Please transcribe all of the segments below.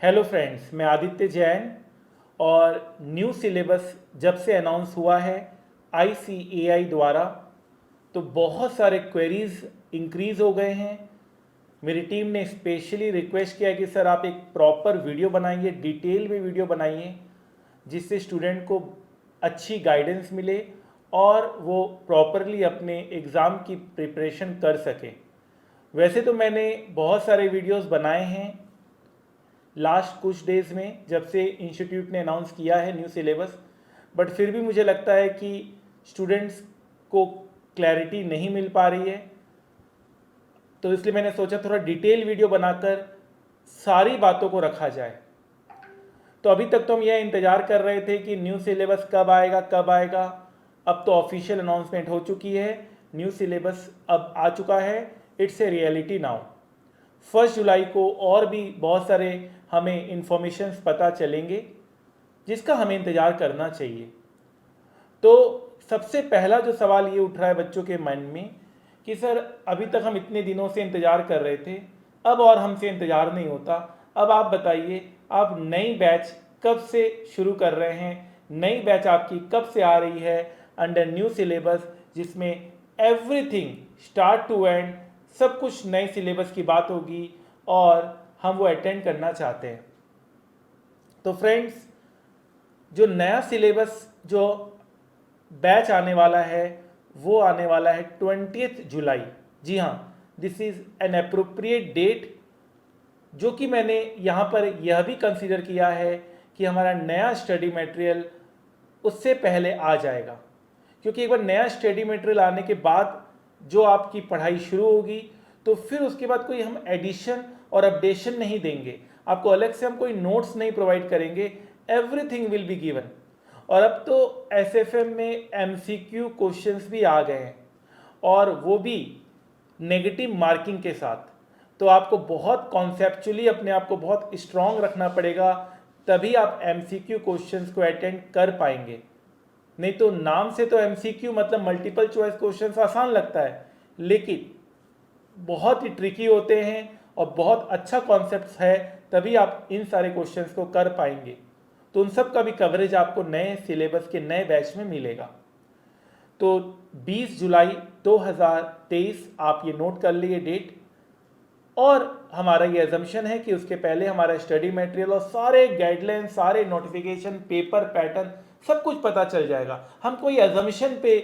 Hello friends, मैं आदित्य जैन। और new syllabus जब से अनाउंस हुआ है आईसीएआई द्वारा, तो बहुत सारे क्वेरीज इंक्रीज़ हो गए हैं। मेरी टीम ने स्पेशली रिक्वेस्ट किया कि सर आप एक प्रॉपर वीडियो बनाइए, डिटेल में वीडियो बनाइए, जिससे स्टूडेंट को अच्छी गाइडेंस मिले और वो प्रॉपरली अपने एग्ज़ाम की प्रिपरेशन कर सके। वैसे तो मैंने बहुत सारे वीडियोस बनाए हैं लास्ट कुछ डेज़ में, जब से इंस्टीट्यूट ने अनाउंस किया है न्यू सिलेबस। बट फिर भी मुझे लगता है कि स्टूडेंट्स को क्लैरिटी नहीं मिल पा रही है, तो इसलिए मैंने सोचा थोड़ा डिटेल वीडियो बनाकर सारी बातों को रखा जाए। तो अभी तक तो हम यह इंतज़ार कर रहे थे कि न्यू सिलेबस कब आएगा कब आएगा। अब तो ऑफिशियल अनाउंसमेंट हो चुकी है, न्यू सिलेबस अब आ चुका है। It's a reality now. 1 जुलाई को और भी बहुत सारे हमें इंफॉर्मेशंस पता चलेंगे, जिसका हमें इंतज़ार करना चाहिए। तो सबसे पहला जो सवाल ये उठ रहा है बच्चों के मन में कि सर अभी तक हम इतने दिनों से इंतज़ार कर रहे थे, अब और हमसे इंतज़ार नहीं होता। अब आप बताइए, आप नई बैच कब से शुरू कर रहे हैं? नई बैच आपकी कब से आ रही है अंडर न्यू सिलेबस, जिसमें एवरीथिंग स्टार्ट टू एंड सब कुछ नए सिलेबस की बात होगी और हम वो अटेंड करना चाहते हैं। तो फ्रेंड्स, जो नया सिलेबस जो बैच आने वाला है वो आने वाला है 20 जुलाई। जी हाँ, this is an appropriate date, जो कि मैंने यहाँ पर यह भी कंसीडर किया है कि हमारा नया स्टडी मटेरियल उससे पहले आ जाएगा। क्योंकि एक बार नया स्टडी मटेरियल आने के बाद जो आपकी पढ़ाई शुरू होगी, तो फिर उसके बाद कोई हम एडिशन और अपडेशन नहीं देंगे, आपको अलग से हम कोई नोट्स नहीं प्रोवाइड करेंगे। Everything will be given. और अब तो एसएफएम में एमसीक्यू क्वेश्चंस भी आ गए हैं, और वो भी नेगेटिव मार्किंग के साथ। तो आपको बहुत कॉन्सेप्चुअली अपने आप को बहुत स्ट्रांग रखना पड़ेगा, तभी आप एमसीक्यू क्वेश्चंस को अटेंड कर पाएंगे। नहीं तो नाम से तो एमसीक्यू मतलब मल्टीपल चॉइस क्वेश्चंस आसान लगता है, लेकिन बहुत ही ट्रिकी होते हैं और बहुत अच्छा कॉन्सेप्ट है, तभी आप इन सारे क्वेश्चंस को कर पाएंगे। तो उन सब का भी कवरेज आपको नए सिलेबस के नए बैच में मिलेगा। तो 20 जुलाई 2023 आप ये नोट कर लिए डेट। और हमारा ये एजम्पशन है कि उसके पहले हमारा स्टडी मटेरियल और सारे गाइडलाइन, सारे नोटिफिकेशन, पेपर पैटर्न सब कुछ पता चल जाएगा। हम कोई एजम्पशन पे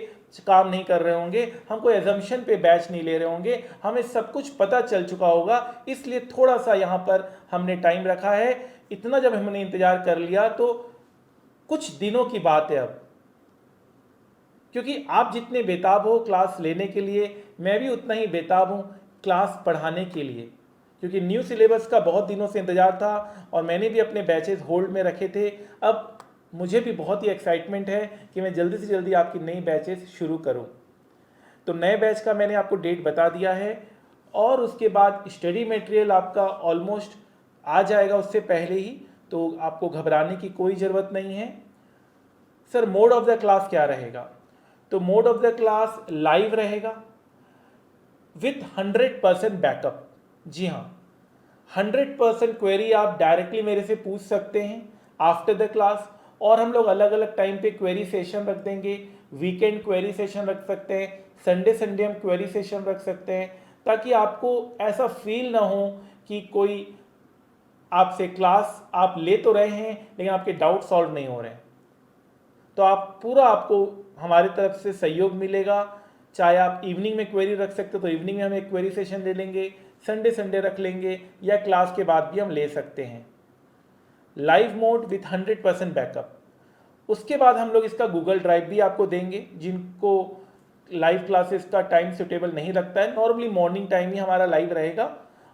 काम नहीं कर रहे होंगे, हम कोई एजम्पशन पे बैच नहीं ले रहे होंगे, हमें सब कुछ पता चल चुका होगा। इसलिए थोड़ा सा यहाँ पर हमने टाइम रखा है। इतना जब हमने इंतजार कर लिया तो कुछ दिनों की बात है अब, क्योंकि आप जितने बेताब हो क्लास लेने के लिए, मैं भी उतना ही बेताब हूँ क्लास पढ़ाने के लिए। क्योंकि न्यू सिलेबस का बहुत दिनों से इंतज़ार था और मैंने भी अपने बैचेस होल्ड में रखे थे। अब मुझे भी बहुत ही एक्साइटमेंट है कि मैं जल्दी से जल्दी आपकी नई बैचेस शुरू करूं। तो नए बैच का मैंने आपको डेट बता दिया है, और उसके बाद स्टडी मटेरियल आपका ऑलमोस्ट आ जाएगा उससे पहले ही, तो आपको घबराने की कोई ज़रूरत नहीं है। Sir mode of the class क्या रहेगा? तो mode of the class live रहेगा विथ 100% बैकअप। जी हाँ, 100% क्वेरी आप डायरेक्टली मेरे से पूछ सकते हैं आफ्टर द क्लास। और हम लोग अलग अलग टाइम पे क्वेरी सेशन रख देंगे। वीकेंड क्वेरी सेशन रख सकते हैं, संडे संडे हम क्वेरी सेशन रख सकते हैं, ताकि आपको ऐसा फील ना हो कि कोई आपसे क्लास आप ले तो रहे हैं लेकिन आपके डाउट सॉल्व नहीं हो रहे हैं। तो आप पूरा, आपको हमारी तरफ से सहयोग मिलेगा। चाहे आप इवनिंग में क्वेरी रख सकते हो तो इवनिंग में हम एक क्वेरी सेशन ले लेंगे, संडे संडे रख लेंगे, या क्लास के बाद भी हम ले सकते हैं। Live mode with 100% backup. उसके बाद हम लोग इसका गूगल ड्राइव भी आपको देंगे। जिनको लाइव क्लासेस का टाइम सुटेबल नहीं लगता है, नॉर्मली मॉर्निंग टाइम ही हमारा लाइव रहेगा,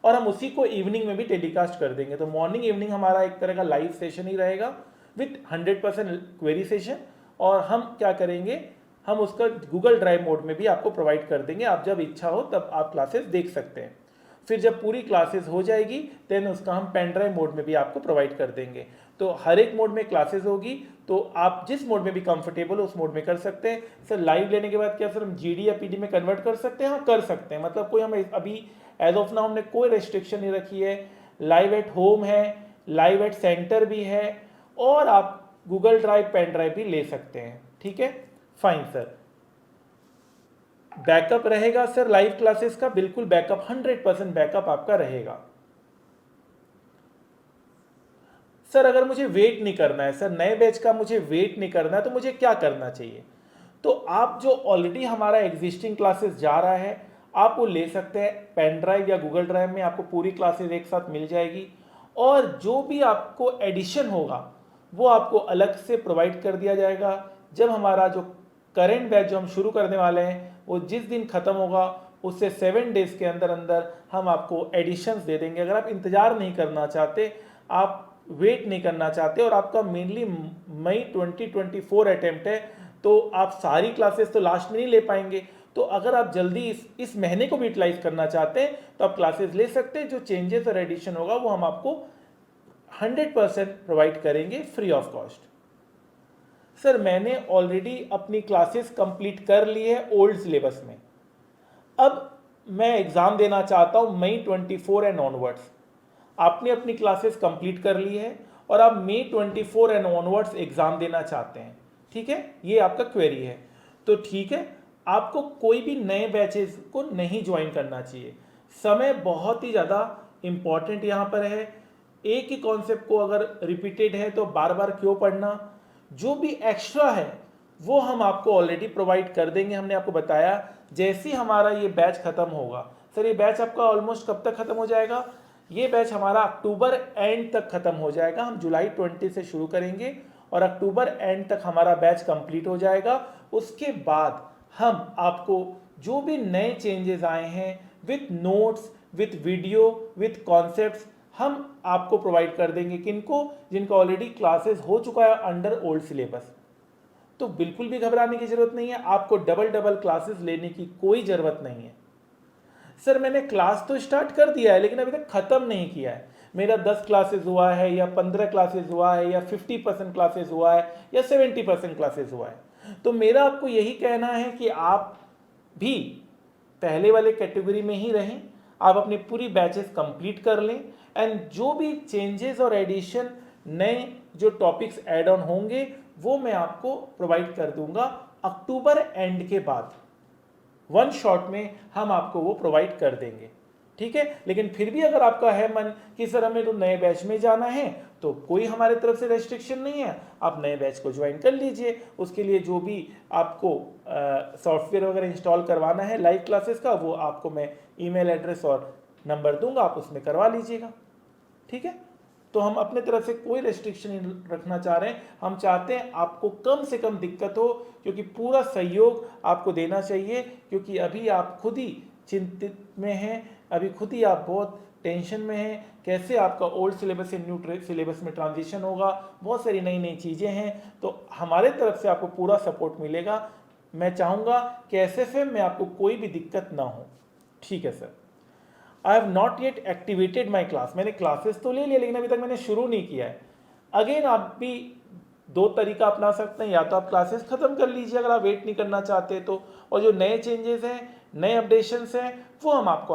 और हम उसी को इवनिंग में भी टेलीकास्ट कर देंगे। तो मॉर्निंग इवनिंग हमारा एक तरह का लाइव सेशन ही रहेगा विथ 100% क्वेरी सेशन। और हम क्या करेंगे, हम उसका गूगल ड्राइव मोड में भी आपको प्रोवाइड कर देंगे। आप जब इच्छा हो तब आप क्लासेस देख सकते हैं। फिर जब पूरी क्लासेस हो जाएगी देन उसका हम पेन ड्राइव मोड में भी आपको प्रोवाइड कर देंगे। तो हर एक मोड में क्लासेस होगी, तो आप जिस मोड में भी कंफर्टेबल हो उस मोड में कर सकते हैं। सर लाइव लेने के बाद क्या सर हम जीडी या पीडी में कन्वर्ट कर सकते हैं? हाँ कर सकते हैं। मतलब कोई हमें अभी एज ऑफ नाउ हमने कोई रेस्ट्रिक्शन नहीं रखी है। लाइव एट होम है, लाइव एट सेंटर भी है, और आप गूगल ड्राइव, पेन ड्राइव भी ले सकते हैं। ठीक है, फाइन सर। बैकअप रहेगा सर लाइव क्लासेस का, बिल्कुल बैकअप, 100% बैकअप आपका रहेगा। सर अगर मुझे वेट नहीं करना है, सर नए बैच का मुझे वेट नहीं करना है, तो मुझे क्या करना चाहिए? तो आप जो ऑलरेडी हमारा एग्जिस्टिंग क्लासेस जा रहा है, आप वो ले सकते हैं। पेन ड्राइव या गूगल ड्राइव में आपको पूरी क्लासेस एक साथ मिल जाएगी, और जो भी आपको एडिशन होगा वो आपको अलग से प्रोवाइड कर दिया जाएगा। जब हमारा जो करेंट बैच जो हम शुरू करने वाले हैं, वो जिस दिन ख़त्म होगा उससे 7 डेज़ के अंदर अंदर हम आपको एडिशंस दे देंगे। अगर आप इंतज़ार नहीं करना चाहते, आप वेट नहीं करना चाहते, और आपका मेनली मई 2024 अटेम्प्ट है, तो आप सारी क्लासेस तो लास्ट में नहीं ले पाएंगे। तो अगर आप जल्दी इस महीने को भी यूटिलाइज करना चाहते हैं तो आप क्लासेस ले सकते हैं। जो चेंजेस और एडिशन होगा वो हम आपको 100% प्रोवाइड करेंगे फ्री ऑफ कॉस्ट। सर मैंने ऑलरेडी अपनी क्लासेस कंप्लीट कर ली है ओल्ड सिलेबस में, अब मैं एग्ज़ाम देना चाहता हूँ मई 24 एंड ऑनवर्ड्स। आपने अपनी क्लासेस कंप्लीट कर ली है और आप मई 24 एंड ऑनवर्ड्स एग्ज़ाम देना चाहते हैं। ठीक है, ये आपका क्वेरी है। तो ठीक है, आपको कोई भी नए बैचेस को नहीं ज्वाइन करना चाहिए। समय बहुत ही ज़्यादा इम्पॉर्टेंट यहाँ पर है। एक ही कॉन्सेप्ट को अगर रिपीटेड है तो बार बार क्यों पढ़ना। जो भी एक्स्ट्रा है वो हम आपको ऑलरेडी प्रोवाइड कर देंगे। हमने आपको बताया जैसे ही हमारा ये बैच ख़त्म होगा। सर ये बैच आपका ऑलमोस्ट कब तक ख़त्म हो जाएगा? ये बैच हमारा अक्टूबर एंड तक ख़त्म हो जाएगा। हम जुलाई 20 से शुरू करेंगे और अक्टूबर एंड तक हमारा बैच कंप्लीट हो जाएगा। उसके बाद हम आपको जो भी नए चेंजेस आए हैं with notes, with video, with concepts, हम आपको प्रोवाइड कर देंगे। किनको? जिनका ऑलरेडी क्लासेस हो चुका है अंडर ओल्ड सिलेबस। तो बिल्कुल भी घबराने की जरूरत नहीं है, आपको डबल क्लासेस लेने की कोई ज़रूरत नहीं है। सर मैंने क्लास तो स्टार्ट कर दिया है लेकिन अभी तक ख़त्म नहीं किया है। मेरा 10 क्लासेस हुआ है या 15 क्लासेस हुआ है या 50% क्लासेस हुआ है या 70% क्लासेस हुआ है। तो मेरा आपको यही कहना है कि आप भी पहले वाले कैटेगरी में ही रहें, आप अपनी पूरी बैचेस कंप्लीट कर लें, एंड जो भी चेंजेस और एडिशन, नए जो टॉपिक्स ऐड ऑन होंगे वो मैं आपको प्रोवाइड कर दूंगा अक्टूबर एंड के बाद। वन शॉट में हम आपको वो प्रोवाइड कर देंगे। ठीक है, लेकिन फिर भी अगर आपका है मन कि सर हमें तो नए बैच में जाना है, तो कोई हमारे तरफ से रेस्ट्रिक्शन नहीं है, आप नए बैच को ज्वाइन कर लीजिए। उसके लिए जो भी आपको सॉफ्टवेयर वगैरह इंस्टॉल करवाना है लाइव क्लासेस का, वो आपको मैं ईमेल एड्रेस और नंबर दूंगा, आप उसमें करवा लीजिएगा। ठीक है, तो हम अपने तरफ से कोई रेस्ट्रिक्शन नहीं रखना चाह रहे हैं। हम चाहते हैं आपको कम से कम दिक्कत हो, क्योंकि पूरा सहयोग आपको देना चाहिए, क्योंकि अभी आप खुद ही चिंतित में हैं, अभी खुद ही आप बहुत टेंशन में हैं, कैसे आपका ओल्ड सिलेबस से न्यू सिलेबस में ट्रांजिशन होगा, बहुत सारी नई चीज़ें हैं। तो हमारे तरफ से आपको पूरा सपोर्ट मिलेगा। मैं चाहूँगा कि एसएफएम में आपको कोई भी दिक्कत ना हो। ठीक है sir. I have not yet activated my class. मैंने क्लासेस तो ले लिया लेकिन अभी तक मैंने शुरू नहीं किया है। अगेन आप भी 2 तरीका अपना सकते हैं, या तो आप क्लासेस ख़त्म कर लीजिए अगर आप वेट नहीं करना चाहते तो, और जो नए चेंजेस हैं, नए अपडेशंस हैं, वो हम आपको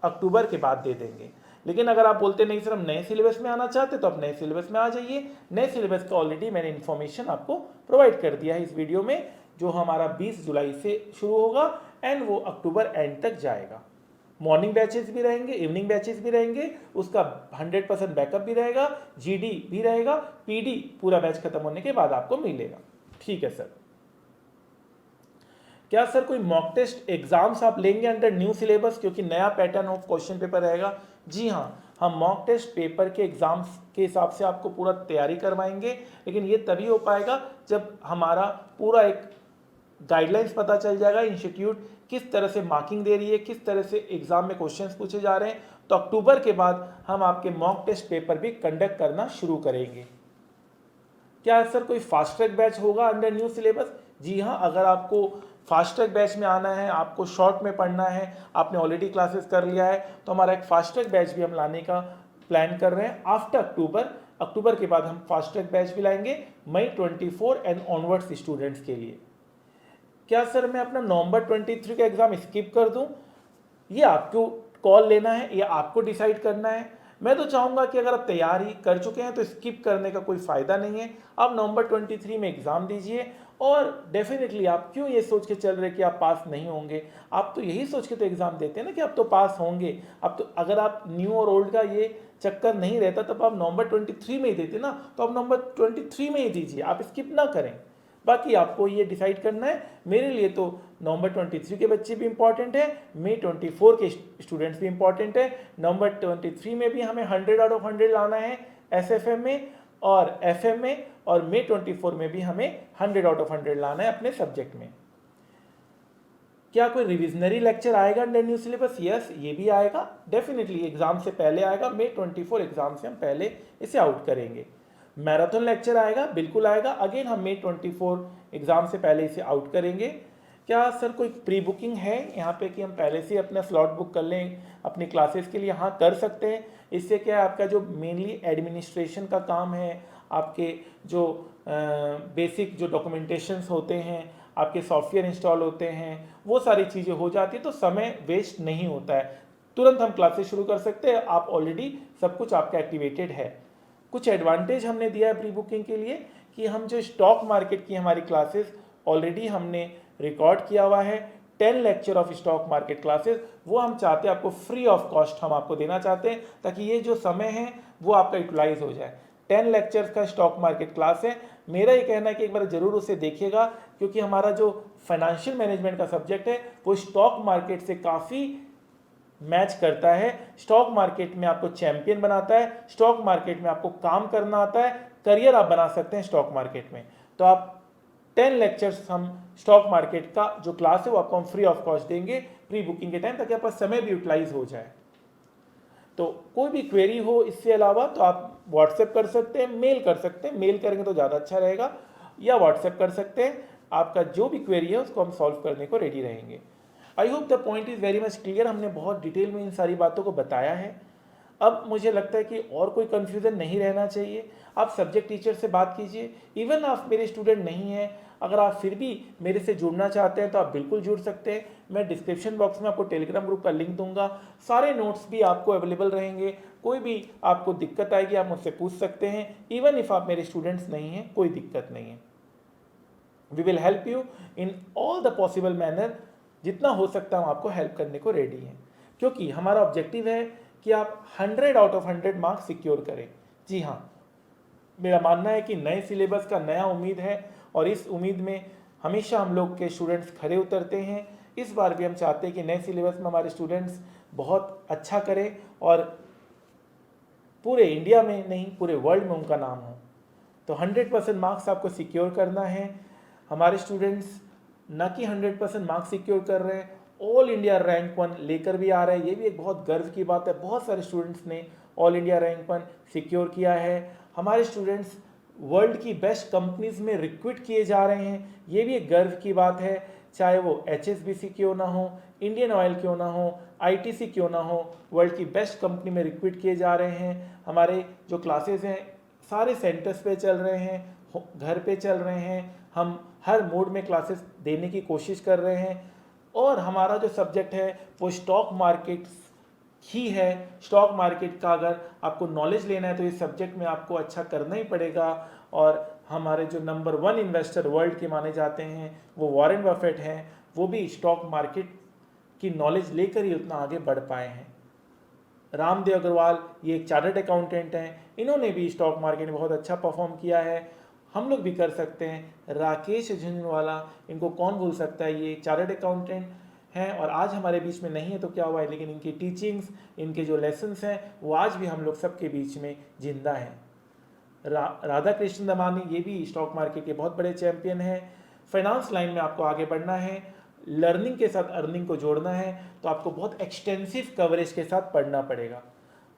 अक्टूबर के बाद दे देंगे। लेकिन अगर आप बोलते नहीं सर हम नए सिलेबस में आना चाहते, तो आप नए सिलेबस में आ जाइए। नए सिलेबस का ऑलरेडी मैंने इन्फॉर्मेशन आपको प्रोवाइड कर दिया है इस वीडियो में, जो हमारा 20 जुलाई से शुरू होगा एंड वो अक्टूबर एंड तक जाएगा। मॉर्निंग बैचेस भी रहेंगे, इवनिंग बैचेस भी रहेंगे, उसका 100% बैकअप भी रहेगा, जीडी भी रहेगा, पीडी पूरा बैच खत्म होने के बाद आपको मिलेगा। ठीक है सर। क्या सर कोई मॉक टेस्ट एग्जाम्स आप लेंगे अंडर न्यू सिलेबस, क्योंकि नया पैटर्न ऑफ क्वेश्चन पेपर रहेगा? जी हाँ, हम मॉक टेस्ट पेपर के एग्जाम्स के हिसाब से आपको पूरा तैयारी करवाएंगे, लेकिन ये तभी हो पाएगा जब हमारा पूरा एक गाइडलाइंस पता चल जाएगा, इंस्टीट्यूट किस तरह से मार्किंग दे रही है, किस तरह से एग्जाम में क्वेश्चंस पूछे जा रहे हैं। तो अक्टूबर के बाद हम आपके मॉक टेस्ट पेपर भी कंडक्ट करना शुरू करेंगे। क्या सर कोई फास्ट ट्रैक बैच होगा अंडर न्यू सिलेबस? जी हाँ, अगर आपको फास्ट ट्रैक बैच में आना है, आपको शॉर्ट में पढ़ना है, आपने ऑलरेडी क्लासेस कर लिया है, तो हमारा एक फास्ट ट्रैक बैच भी हम लाने का प्लान कर रहे हैं आफ्टर अक्टूबर के बाद हम फास्ट ट्रैक बैच भी लाएंगे मई 24 एंड ऑनवर्ड्स स्टूडेंट्स के लिए। क्या सर मैं अपना नवंबर 23 का एग्ज़ाम स्किप कर दूं? ये आपको कॉल लेना है, ये आपको डिसाइड करना है। मैं तो चाहूँगा कि अगर आप तैयारी कर चुके हैं तो स्किप करने का कोई फ़ायदा नहीं है। आप नवंबर 23 में एग्ज़ाम दीजिए और डेफिनेटली आप क्यों ये सोच के चल रहे कि आप पास नहीं होंगे, आप तो यही सोच के तो एग्ज़ाम देते हैं ना कि आप तो पास होंगे। अब तो अगर आप न्यू और ओल्ड का ये चक्कर नहीं रहता तब आप नवंबर 23 में ही देते ना, तो आप नवंबर 23 में ही दीजिए, आप स्किप ना करें। बाकी आपको ये डिसाइड करना है। मेरे लिए तो नवंबर 23 के बच्चे भी इंपॉर्टेंट है, मई 24 के स्टूडेंट्स भी इंपॉर्टेंट है। नवंबर 23 में भी हमें 100 आउट ऑफ 100 लाना है SFM में और FM में, और मई 24 में भी हमें 100 आउट ऑफ 100 लाना है अपने सब्जेक्ट में। क्या कोई रिविजनरी लेक्चर आएगा अंडर न्यू सिलेबस? यस, ये भी आएगा, डेफिनेटली एग्जाम से पहले आएगा। मई 24 एग्जाम से हम पहले इसे आउट करेंगे। मैराथन लेक्चर आएगा, बिल्कुल आएगा, अगेन हम मई 24 एग्जाम से पहले इसे आउट करेंगे। क्या सर कोई प्री बुकिंग है यहाँ पे कि हम पहले से अपना स्लॉट बुक कर लें अपनी क्लासेस के लिए? हाँ, कर सकते हैं। इससे क्या है, आपका जो मेनली एडमिनिस्ट्रेशन का काम है, आपके जो बेसिक जो डॉक्यूमेंटेशंस होते हैं, आपके सॉफ्टवेयर इंस्टॉल होते हैं, वो सारी चीज़ें हो जाती है, तो समय वेस्ट नहीं होता है, तुरंत हम क्लासेस शुरू कर सकते हैं। आप ऑलरेडी सब कुछ आपका एक्टिवेटेड है। कुछ एडवांटेज हमने दिया है प्री बुकिंग के लिए कि हम जो स्टॉक मार्केट की हमारी क्लासेस ऑलरेडी हमने रिकॉर्ड किया हुआ है, 10 lecture of stock market classes, वो हम चाहते हैं आपको फ्री ऑफ कॉस्ट हम आपको देना चाहते हैं, ताकि ये जो समय है वो आपका यूटिलाइज हो जाए। 10 लेक्चर्स का स्टॉक मार्केट क्लास है। मेरा ये कहना है कि एक बार जरूर उसे देखिएगा, क्योंकि हमारा जो फाइनेंशियल मैनेजमेंट का सब्जेक्ट है वो स्टॉक मार्केट से काफ़ी मैच करता है। स्टॉक मार्केट में आपको चैंपियन बनाता है, स्टॉक मार्केट में आपको काम करना आता है, करियर आप बना सकते हैं स्टॉक मार्केट में। तो आप 10 लेक्चर्स हम स्टॉक मार्केट का जो क्लास है वो आपको हम फ्री ऑफ कॉस्ट देंगे प्री बुकिंग के टाइम, ताकि आपका समय भी यूटिलाइज हो जाए। तो कोई भी क्वेरी हो इससे अलावा तो आप व्हाट्सएप कर सकते हैं, मेल कर सकते हैं, मेल करेंगे तो ज़्यादा अच्छा रहेगा, या व्हाट्सएप कर सकते हैं। आपका जो भी क्वेरी है उसको हम सॉल्व करने को रेडी रहेंगे। I hope the point is very much clear. हमने बहुत डिटेल में इन सारी बातों को बताया है। अब मुझे लगता है कि और कोई कन्फ्यूज़न नहीं रहना चाहिए। आप सब्जेक्ट टीचर से बात कीजिए। इवन आप मेरे स्टूडेंट नहीं हैं, अगर आप फिर भी मेरे से जुड़ना चाहते हैं तो आप बिल्कुल जुड़ सकते हैं। मैं डिस्क्रिप्शन बॉक्स में आपको टेलीग्राम ग्रुप का लिंक दूंगा, सारे नोट्स भी आपको अवेलेबल रहेंगे। कोई भी आपको दिक्कत आएगी आप मुझसे पूछ सकते हैं। इवन इफ आप मेरे स्टूडेंट्स नहीं हैं, कोई दिक्कत नहीं है। We will help you in all the possible manner. जितना हो सकता है हम आपको हेल्प करने को रेडी हैं, क्योंकि हमारा ऑब्जेक्टिव है कि आप 100 आउट ऑफ 100 मार्क्स सिक्योर करें। जी हाँ, मेरा मानना है कि नए सिलेबस का नया उम्मीद है, और इस उम्मीद में हमेशा हम लोग के स्टूडेंट्स खरे उतरते हैं। इस बार भी हम चाहते हैं कि नए सिलेबस में हमारे स्टूडेंट्स बहुत अच्छा करें और पूरे इंडिया में नहीं पूरे वर्ल्ड में उनका नाम हो। तो 100% मार्क्स आपको सिक्योर करना है। हमारे स्टूडेंट्स न कि 100% मार्क्स सिक्योर कर रहे हैं, ऑल इंडिया रैंक 1 लेकर भी आ रहे हैं। ये भी एक बहुत गर्व की बात है। बहुत सारे स्टूडेंट्स ने ऑल इंडिया रैंक 1 सिक्योर किया है। हमारे स्टूडेंट्स वर्ल्ड की बेस्ट कंपनीज में रिक्रूट किए जा रहे हैं, ये भी एक गर्व की बात है। चाहे वो HSBC क्यों ना हो, इंडियन ऑयल क्यों ना हो, ITC क्यों ना हो, वर्ल्ड की बेस्ट कंपनी में रिक्रूट किए जा रहे हैं। हमारे जो क्लासेस हैं सारे सेंटर्स पे चल रहे हैं, घर पे चल रहे हैं। हम हर मोड में क्लासेस देने की कोशिश कर रहे हैं, और हमारा जो सब्जेक्ट है वो स्टॉक मार्केट ही है। स्टॉक मार्केट का अगर आपको नॉलेज लेना है तो इस सब्जेक्ट में आपको अच्छा करना ही पड़ेगा। और हमारे जो नंबर 1 इन्वेस्टर वर्ल्ड के माने जाते हैं वो वॉरेन बफेट हैं, वो भी स्टॉक मार्केट की नॉलेज लेकर ही उतना आगे बढ़ पाए हैं। रामदेव अग्रवाल ये एक चार्टर्ड अकाउंटेंट हैं, इन्होंने भी स्टॉक मार्केट में बहुत अच्छा परफॉर्म किया है। हम लोग भी कर सकते हैं। राकेश झुंझुनवाला, इनको कौन भूल सकता है, ये चार्टर्ड अकाउंटेंट हैं और आज हमारे बीच में नहीं है तो क्या हुआ है, लेकिन इनकी टीचिंग्स, इनके जो लेसन्स हैं वो आज भी हम लोग सबके बीच में जिंदा हैं। राधा कृष्ण दमानी ये भी स्टॉक मार्केट के बहुत बड़े चैंपियन हैं। फाइनेंस लाइन में आपको आगे बढ़ना है, लर्निंग के साथ अर्निंग को जोड़ना है, तो आपको बहुत एक्सटेंसिव कवरेज के साथ पढ़ना पड़ेगा।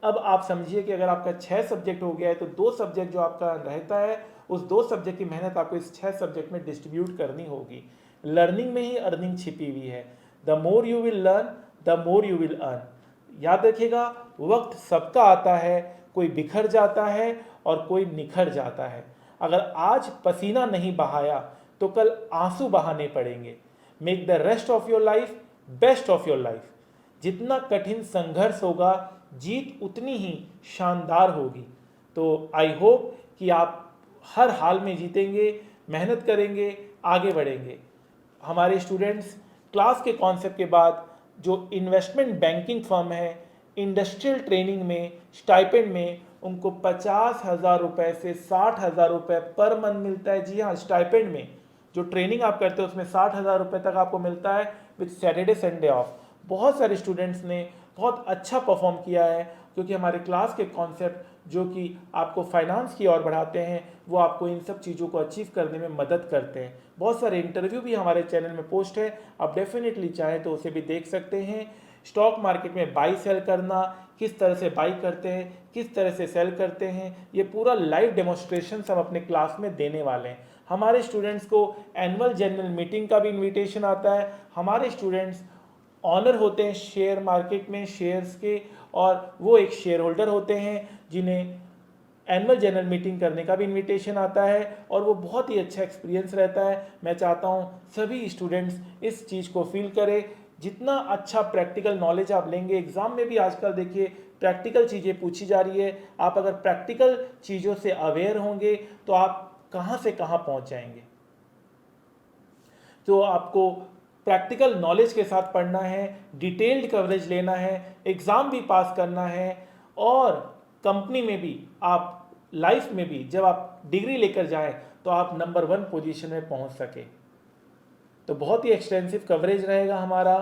अब आप समझिए कि अगर आपका 6 सब्जेक्ट हो गया है तो 2 सब्जेक्ट जो आपका रहता है उस 2 सब्जेक्ट की मेहनत आपको इस 6 सब्जेक्ट में डिस्ट्रीब्यूट करनी होगी। लर्निंग में ही अर्निंग छिपी हुई है। The more you will learn the more you will earn. याद रखिएगा, वक्त सबका आता है, कोई बिखर जाता है और कोई निखर जाता है। अगर आज पसीना नहीं बहाया तो कल आंसू बहाने पड़ेंगे। Make the rest of your life best of your life. जितना कठिन संघर्ष होगा जीत उतनी ही शानदार होगी। तो आई होप कि आप हर हाल में जीतेंगे, मेहनत करेंगे, आगे बढ़ेंगे। हमारे स्टूडेंट्स क्लास के कॉन्सेप्ट के बाद जो इन्वेस्टमेंट बैंकिंग फर्म है, इंडस्ट्रियल ट्रेनिंग में, स्टाइपेंड में उनको 50,000 रुपये से 60,000 रुपये पर मंथ मिलता है। जी हाँ, स्टाइपेंड में जो ट्रेनिंग आप करते हो उसमें 60,000 रुपये तक आपको मिलता है विद सैटरडे संडे ऑफ। बहुत सारे स्टूडेंट्स ने बहुत अच्छा परफॉर्म किया है, क्योंकि हमारे क्लास के कॉन्सेप्ट जो कि आपको फाइनेंस की ओर बढ़ाते हैं वो आपको इन सब चीज़ों को अचीव करने में मदद करते हैं। बहुत सारे इंटरव्यू भी हमारे चैनल में पोस्ट है, आप डेफिनेटली चाहें तो उसे भी देख सकते हैं। स्टॉक मार्केट में बाई सेल करना, किस तरह से बाई करते हैं, किस तरह से सेल करते हैं, ये पूरा लाइव डेमोन्स्ट्रेशन हम अपने क्लास में देने वाले हैं। हमारे स्टूडेंट्स को एनुअल जनरल मीटिंग का भी इन्विटेशन आता है। हमारे स्टूडेंट्स ऑनर होते हैं शेयर मार्केट में शेयर्स के, और वो एक शेयर होल्डर होते हैं जिन्हें एनुअल जनरल मीटिंग करने का भी इनविटेशन आता है, और वो बहुत ही अच्छा एक्सपीरियंस रहता है। मैं चाहता हूँ सभी स्टूडेंट्स इस चीज़ को फील करें। जितना अच्छा प्रैक्टिकल नॉलेज आप लेंगे, एग्ज़ाम में भी आजकल देखिए प्रैक्टिकल चीज़ें पूछी जा रही है, आप अगर प्रैक्टिकल चीज़ों से अवेयर होंगे तो आप कहाँ से कहाँ पहुँच जाएंगे। तो आपको प्रैक्टिकल नॉलेज के साथ पढ़ना है, डिटेल्ड कवरेज लेना है, एग्ज़ाम भी पास करना है, और कंपनी में भी आप लाइफ में भी जब आप डिग्री लेकर जाएं तो आप नंबर 1 पोजीशन में पहुंच सके। तो बहुत ही एक्सटेंसिव कवरेज रहेगा हमारा,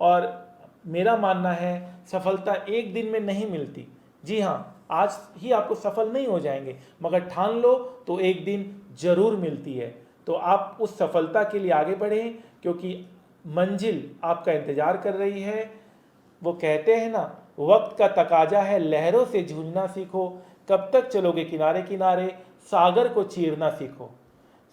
और मेरा मानना है सफलता एक दिन में नहीं मिलती। जी हाँ, आज ही आपको सफल नहीं हो जाएंगे, मगर ठान लो तो एक दिन जरूर मिलती है। तो आप उस सफलता के लिए आगे बढ़ें, क्योंकि मंजिल आपका इंतज़ार कर रही है। वो कहते हैं ना, वक्त का तकाजा है लहरों से जूझना सीखो, कब तक चलोगे किनारे किनारे, सागर को चीरना सीखो।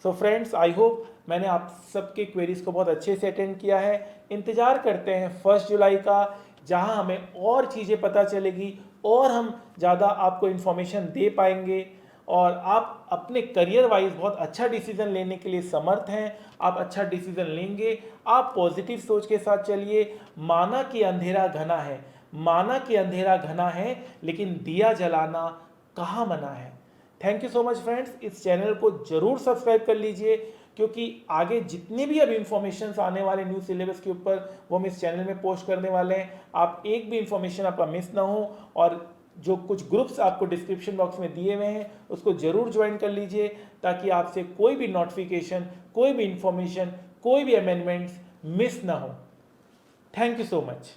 सो फ्रेंड्स, आई होप मैंने आप सबके क्वेरीज को बहुत अच्छे से अटेंड किया है। इंतज़ार करते हैं 1 जुलाई का, जहां हमें और चीज़ें पता चलेगी और हम ज़्यादा आपको इन्फॉर्मेशन दे पाएंगे, और आप अपने करियर वाइज बहुत अच्छा डिसीजन लेने के लिए समर्थ हैं। आप अच्छा डिसीजन लेंगे, आप पॉजिटिव सोच के साथ चलिए। माना कि अंधेरा घना है, माना कि अंधेरा घना है, लेकिन दिया जलाना कहाँ मना है। Thank you so much friends. इस चैनल को जरूर सब्सक्राइब कर लीजिए, क्योंकि आगे जितने भी अब इंफॉर्मेशन आने वाले न्यू सिलेबस के ऊपर वो हम इस चैनल में पोस्ट करने वाले हैं। आप एक भी इंफॉर्मेशन आपका मिस ना हो, और जो कुछ ग्रुप्स आपको डिस्क्रिप्शन बॉक्स में दिए हुए हैं उसको जरूर ज्वाइन कर लीजिए, ताकि आपसे कोई भी नोटिफिकेशन, कोई भी इंफॉर्मेशन, कोई भी अमेंडमेंट्स मिस ना हो। Thank you so much.